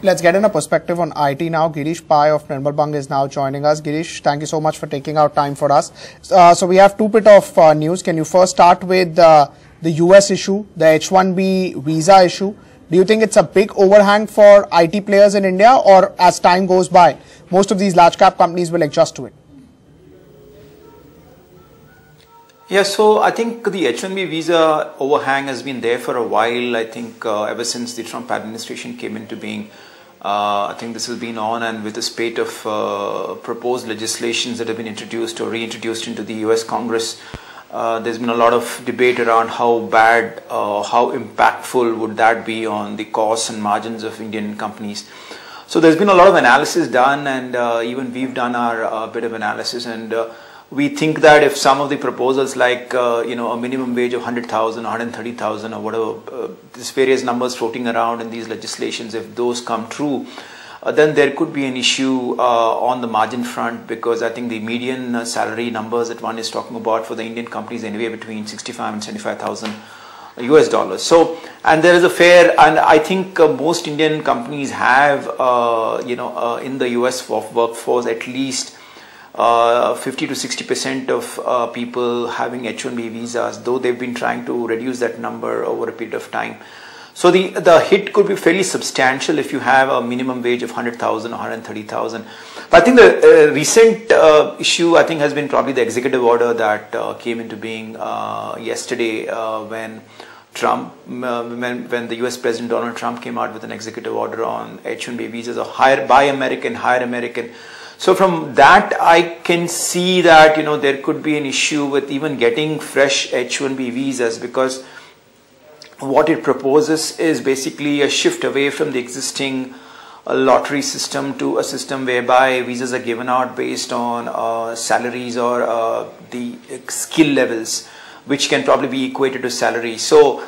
Let's get in a perspective on IT now. Girish Pai of Nirmal is now joining us. Girish, thank you so much for taking out time for us. So we have two bit of news. Can you first start with the US issue, the H-1B visa issue? Do you think it's a big overhang for IT players in India, or as time goes by, most of these large cap companies will adjust to it? Yeah, so I think the H-1B visa overhang has been there for a while. I think ever since the Trump administration came into being, I think this has been on, and with a spate of proposed legislations that have been introduced or reintroduced into the US Congress, there's been a lot of debate around how bad, how impactful would that be on the costs and margins of Indian companies. So there's been a lot of analysis done, and even we've done our bit of analysis, and we think that if some of the proposals like, a minimum wage of 100,000, 130,000 or whatever, these various numbers floating around in these legislations, if those come true, then there could be an issue on the margin front, because I think the median salary numbers that one is talking about for the Indian companies anywhere between 65 and 75,000 US dollars. So, and there is a fair, and I think most Indian companies have, in the US workforce at least 50 to 60% of people having H-1B visas, though they've been trying to reduce that number over a period of time. So the hit could be fairly substantial if you have a minimum wage of 100,000 or 130,000. But I think the recent issue, I think, has been probably the executive order that came into being yesterday when when the US President Donald Trump came out with an executive order on H-1B visas of Buy American, Hire American. So from that, I can see that, there could be an issue with even getting fresh H-1B visas, because what it proposes is basically a shift away from the existing lottery system to a system whereby visas are given out based on salaries or the skill levels, which can probably be equated to salary. So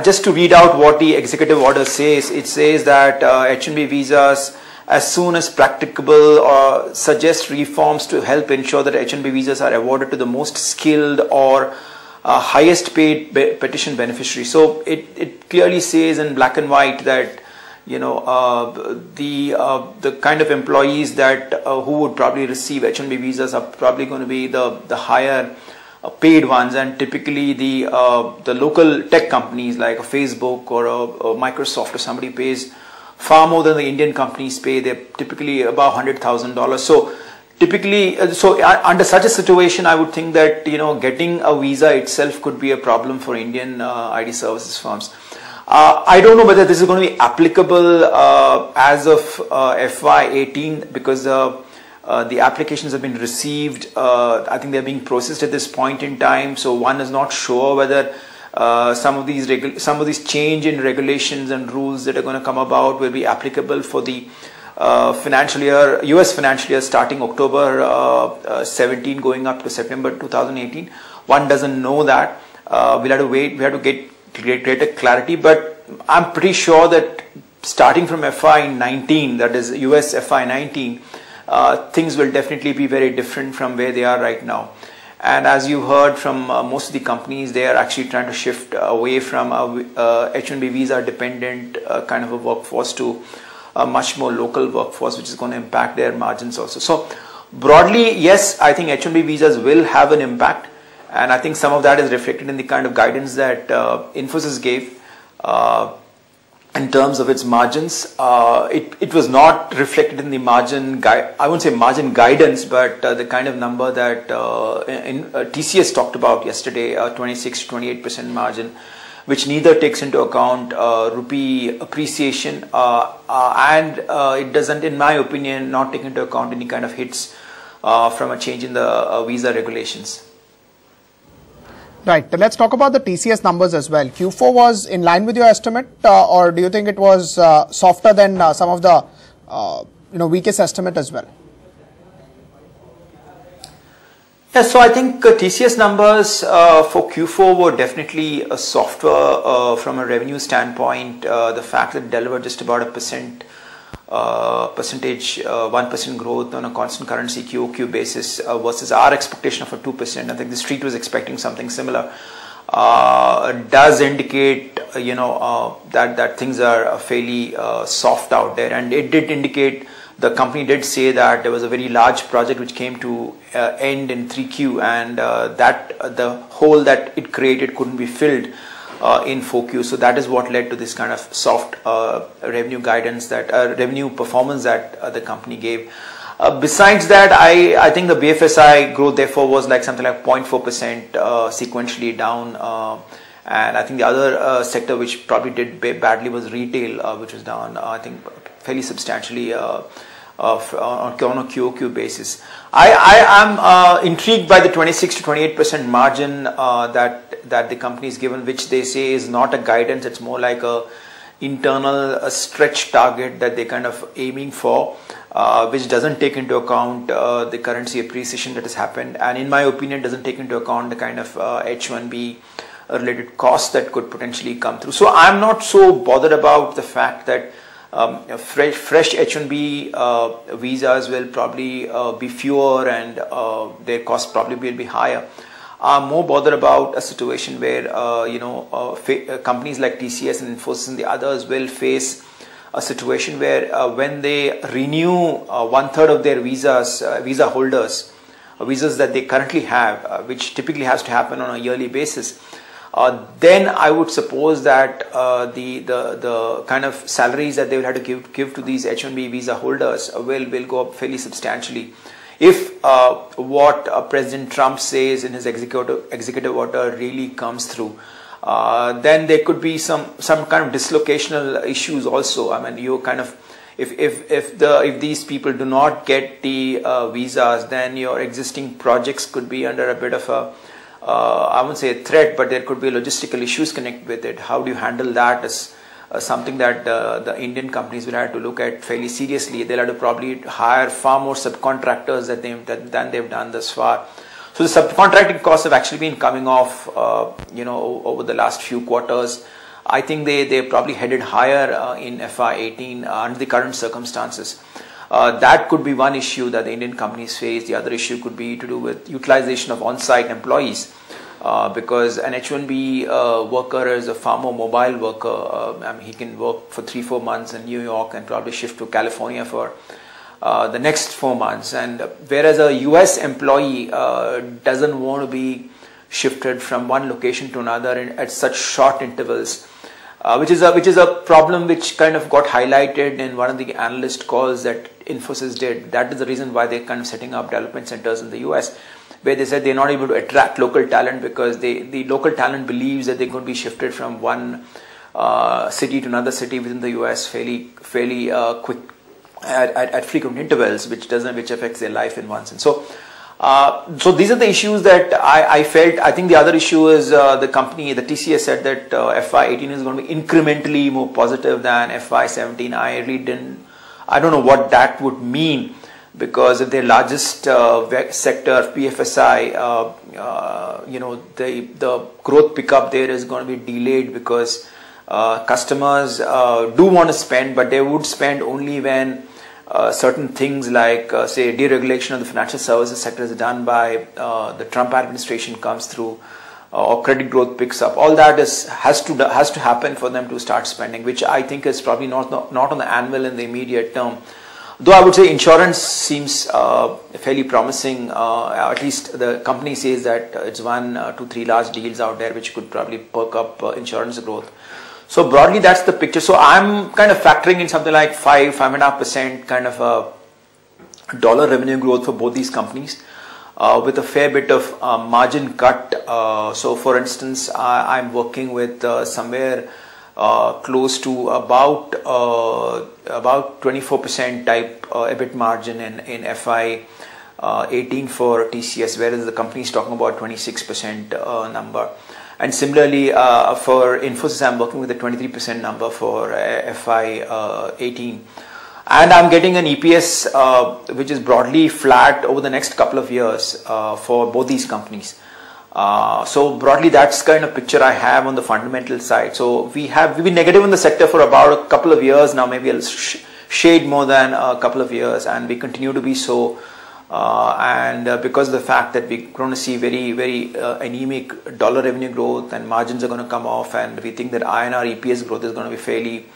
just to read out what the executive order says, it says that H-1B visas, as soon as practicable, or suggest reforms to help ensure that H-1B visas are awarded to the most skilled or highest paid petition beneficiaries. So it clearly says in black and white that the kind of employees that who would probably receive H-1B visas are probably going to be the higher paid ones, and typically the local tech companies like a Facebook or a Microsoft or somebody pays far more than the Indian companies pay. They're typically about $100,000. So typically, under such a situation, I would think that getting a visa itself could be a problem for Indian IT services firms. I don't know whether this is going to be applicable as of FY18, because the applications have been received. I think they're being processed at this point in time. So one is not sure whether some of these change in regulations and rules that are going to come about will be applicable for the financial year, US financial year starting October 17 going up to September 2018. One doesn't know that. We'll have to wait. We have to get greater clarity. But I'm pretty sure that starting from FY19, that is US FY19, things will definitely be very different from where they are right now. And as you heard from most of the companies, they are actually trying to shift away from H-1B visa dependent kind of a workforce to a much more local workforce, which is going to impact their margins also. So broadly, yes, I think H-1B visas will have an impact, and I think some of that is reflected in the kind of guidance that Infosys gave in terms of its margins. It was not reflected in the margin I won't say margin guidance, but the kind of number that TCS talked about yesterday, 26 to 28% margin, which neither takes into account rupee appreciation and it doesn't, in my opinion, not take into account any kind of hits from a change in the visa regulations. Right. Let's talk about the TCS numbers as well. Q4 was in line with your estimate, or do you think it was softer than some of the weakest estimate as well? Yeah, so I think TCS numbers for Q4 were definitely softer from a revenue standpoint. The fact that it delivered just about 1% growth on a constant currency QOQ basis versus our expectation of a 2%. I think the street was expecting something similar. does indicate, that things are fairly soft out there, and it did indicate. The company did say that there was a very large project which came to end in 3Q, and that the hole that it created couldn't be filled in 4Q. So that is what led to this kind of soft revenue guidance, that revenue performance that the company gave. Besides that, I think the BFSI growth therefore was like something like 0.4% sequentially down, and I think the other sector which probably did badly was retail, which was down I think fairly substantially on a QOQ basis. I am intrigued by the 26 to 28% margin that the company is given, which they say is not a guidance. It's more like a internal stretch target that they kind of aiming for, which doesn't take into account the currency appreciation that has happened, and in my opinion doesn't take into account the kind of H-1B related costs that could potentially come through. So I'm not so bothered about the fact that fresh H-1B visas will probably be fewer, and their cost probably will be higher. I'm more bothered about a situation where companies like TCS and Infosys and the others will face a situation where when they renew 1/3 of their visa holders, visas that they currently have, which typically has to happen on a yearly basis, then I would suppose that the kind of salaries that they will have to give to these H-1B visa holders will go up fairly substantially. If what President Trump says in his executive order really comes through, then there could be some kind of dislocational issues also. I mean, you kind of, if these people do not get the visas, then your existing projects could be under a bit of a I won't say a threat, but there could be logistical issues connected with it. How do you handle that is something that the Indian companies will have to look at fairly seriously. They'll have to probably hire far more subcontractors than they've done thus far. So the subcontracting costs have actually been coming off, over the last few quarters. I think they're probably headed higher in FY18 under the current circumstances. That could be one issue that the Indian companies face. The other issue could be to do with utilization of on-site employees, because an H-1B worker is a far more mobile worker. He can work for 3-4 months in New York and probably shift to California for the next 4 months. And whereas a US employee doesn't want to be shifted from one location to another at such short intervals. Which is a problem which kind of got highlighted in one of the analyst calls that Infosys did. That is the reason why they're kind of setting up development centers in the US, where they said they're not able to attract local talent because the local talent believes that they're going to be shifted from one city to another city within the US fairly quick at frequent intervals, which affects their life in one sense. So these are the issues that I felt. I think the other issue is the TCS said that FY18 is going to be incrementally more positive than FY17. I don't know what that would mean, because if their largest sector, PFSI, the growth pickup there is going to be delayed because customers do want to spend, but they would spend only when certain things like say deregulation of the financial services sector is done by the Trump administration comes through, or credit growth picks up. All that has to happen for them to start spending, which I think is probably not on the anvil in the immediate term. Though I would say insurance seems fairly promising. At least the company says that it's 1, 2, 3 large deals out there which could probably perk up insurance growth. So broadly, that's the picture. So I'm kind of factoring in something like 5.5% kind of a dollar revenue growth for both these companies, with a fair bit of margin cut. So for instance, I'm working with somewhere close to about 24% type EBIT margin in FY18 for TCS, whereas the company is talking about 26% number. And similarly, for Infosys, I'm working with a 23% number for FY18. And I'm getting an EPS which is broadly flat over the next couple of years for both these companies. So broadly, that's kind of picture I have on the fundamental side. So we've been negative in the sector for about a couple of years now, maybe a shade more than a couple of years, and we continue to be so Because of the fact that we're going to see very anemic dollar revenue growth and margins are going to come off, and we think that INR EPS growth is going to be fairly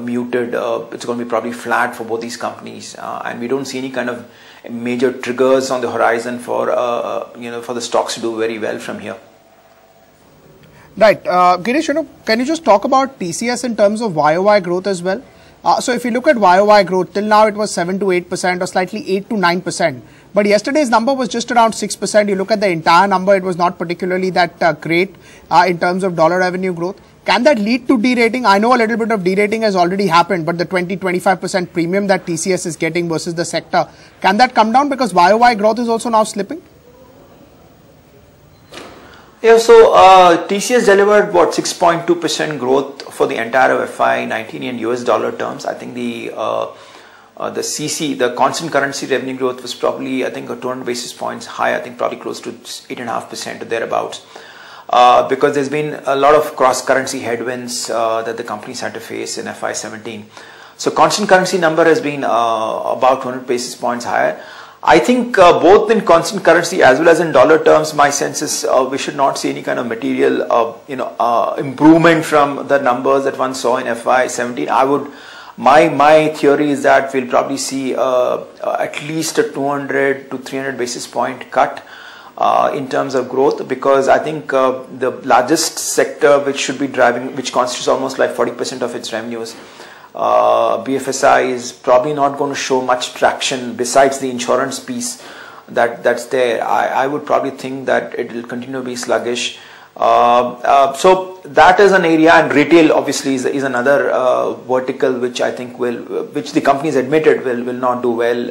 muted. It's going to be probably flat for both these companies, and we don't see any kind of major triggers on the horizon for for the stocks to do very well from here. Right, Girish, can you just talk about TCS in terms of YOY growth as well? So if you look at YOY growth, till now it was 7 to 8% or slightly 8 to 9%. But yesterday's number was just around 6%. You look at the entire number, it was not particularly that great in terms of dollar revenue growth. Can that lead to derating? I know a little bit of derating has already happened, but the 20-25% premium that TCS is getting versus the sector, can that come down because YOY growth is also now slipping? Yeah, so TCS delivered what 6.2% growth for the entire FY19 in US dollar terms. I think the CC, the constant currency revenue growth was probably, I think, 200 basis points high. I think probably close to 8.5% or thereabouts. Because there's been a lot of cross-currency headwinds that the companies had to face in FY17. So constant currency number has been about 200 basis points higher. I think both in constant currency as well as in dollar terms, my sense is we should not see any kind of material improvement from the numbers that one saw in FY17. My theory is that we'll probably see at least a 200 to 300 basis point cut in terms of growth, because I think the largest sector which should be driving, which constitutes almost like 40% of its revenues, BFSI is probably not going to show much traction besides the insurance piece that's there. I would probably think that it will continue to be sluggish. So that is an area, and retail obviously is another vertical which I think which the companies admitted will not do well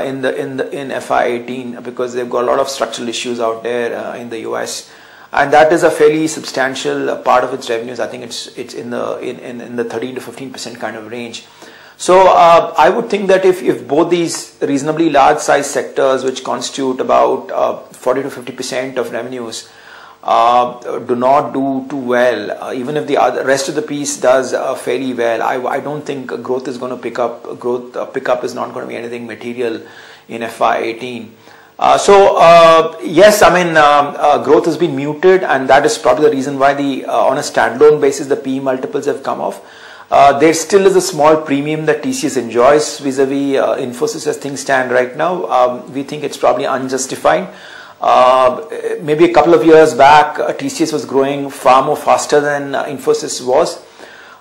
in FY18, because they've got a lot of structural issues out there in the US, and that is a fairly substantial part of its revenues. I think it's in the 13 to 15% kind of range. So I would think that if both these reasonably large size sectors, which constitute about 40 to 50% of revenues, do not do too well, even if the rest of the piece does fairly well, I don't think growth is going to pick up. Pickup is not going to be anything material in FY18. Yes, I mean growth has been muted, and that is probably the reason why on a standalone basis the PE multiples have come off. There still is a small premium that TCS enjoys vis-a-vis Infosys as things stand right now. We think it's probably unjustified. Maybe a couple of years back, TCS was growing far more faster than Infosys was.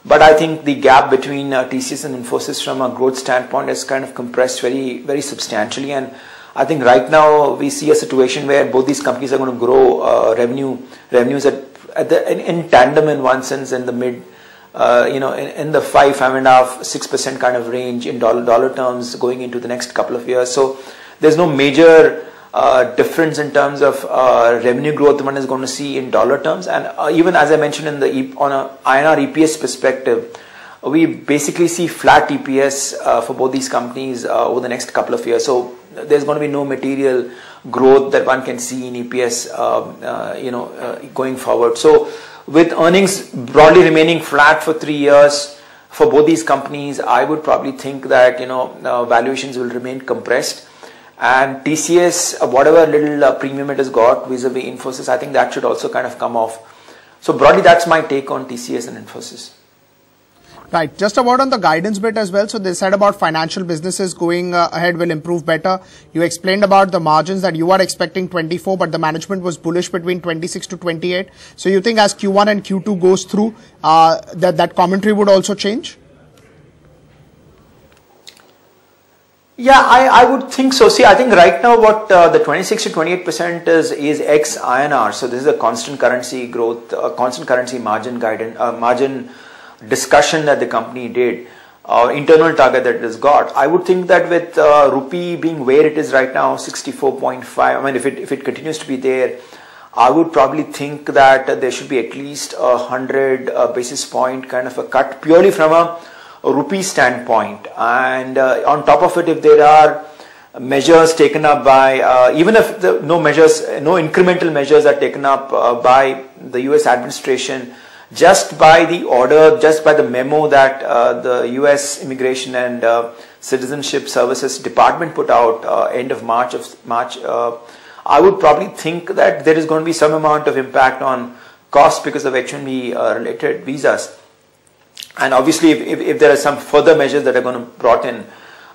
But I think the gap between TCS and Infosys from a growth standpoint has kind of compressed very substantially. And I think right now we see a situation where both these companies are going to grow revenues in tandem in one sense, in the mid, in the 5.5, 6% kind of range in dollar terms going into the next couple of years. So there's no major difference in terms of revenue growth one is going to see in dollar terms, and even as I mentioned on a INR EPS perspective, we basically see flat EPS for both these companies over the next couple of years. So there's going to be no material growth that one can see in EPS going forward. So with earnings broadly remaining flat for 3 years for both these companies, I would probably think that valuations will remain compressed. And TCS, whatever little premium it has got vis-a-vis Infosys, I think that should also kind of come off. So broadly, that's my take on TCS and Infosys. Right. Just a word on the guidance bit as well. So they said about financial businesses going ahead will improve better. You explained about the margins that you are expecting 24, but the management was bullish between 26 to 28. So you think as Q1 and Q2 goes through, that commentary would also change? Yeah, I would think so. See, I think right now what the 26 to 28% is ex INR. So this is a constant currency growth, constant currency margin guidance, margin discussion that the company did, internal target that it has got. I would think that with rupee being where it is right now, 64.5, I mean, if it continues to be there, I would probably think that there should be at least 100 basis point kind of a cut purely from a rupee standpoint. And on top of it, if there are measures taken up by, even if no incremental measures are taken up by the US administration just by the order, just by the memo that the US Immigration and Citizenship Services Department put out end of March, I would probably think that there is going to be some amount of impact on cost because of H-1B related visas. And obviously, if there are some further measures that are going to be brought in,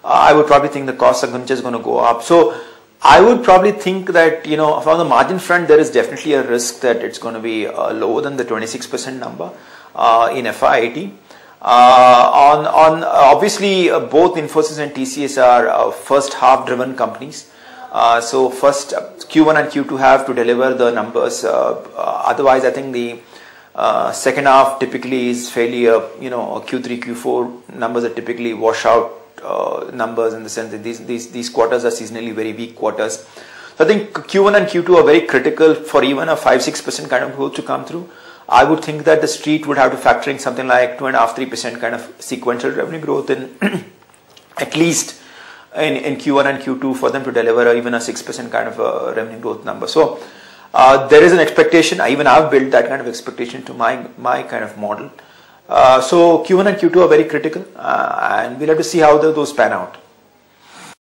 I would probably think the costs are just going to go up. So I would probably think that, you know, from the margin front, there is definitely a risk that it's going to be lower than the 26% number in FY18. Obviously, both Infosys and TCS are first half driven companies. So first Q1 and Q2 have to deliver the numbers. Otherwise, I think the second half typically is fairly, you know, Q3, Q4 numbers are typically wash out numbers, in the sense that these quarters are seasonally very weak quarters. So I think Q1 and Q2 are very critical for even a 5-6% kind of growth to come through. I would think that the street would have to factor in something like 2.5-3% kind of sequential revenue growth in at least in Q1 and Q2 for them to deliver even a 6% kind of a revenue growth number. So there is an expectation. Even I've built that kind of expectation to my kind of model. So Q1 and Q2 are very critical, and we'll have to see how those pan out.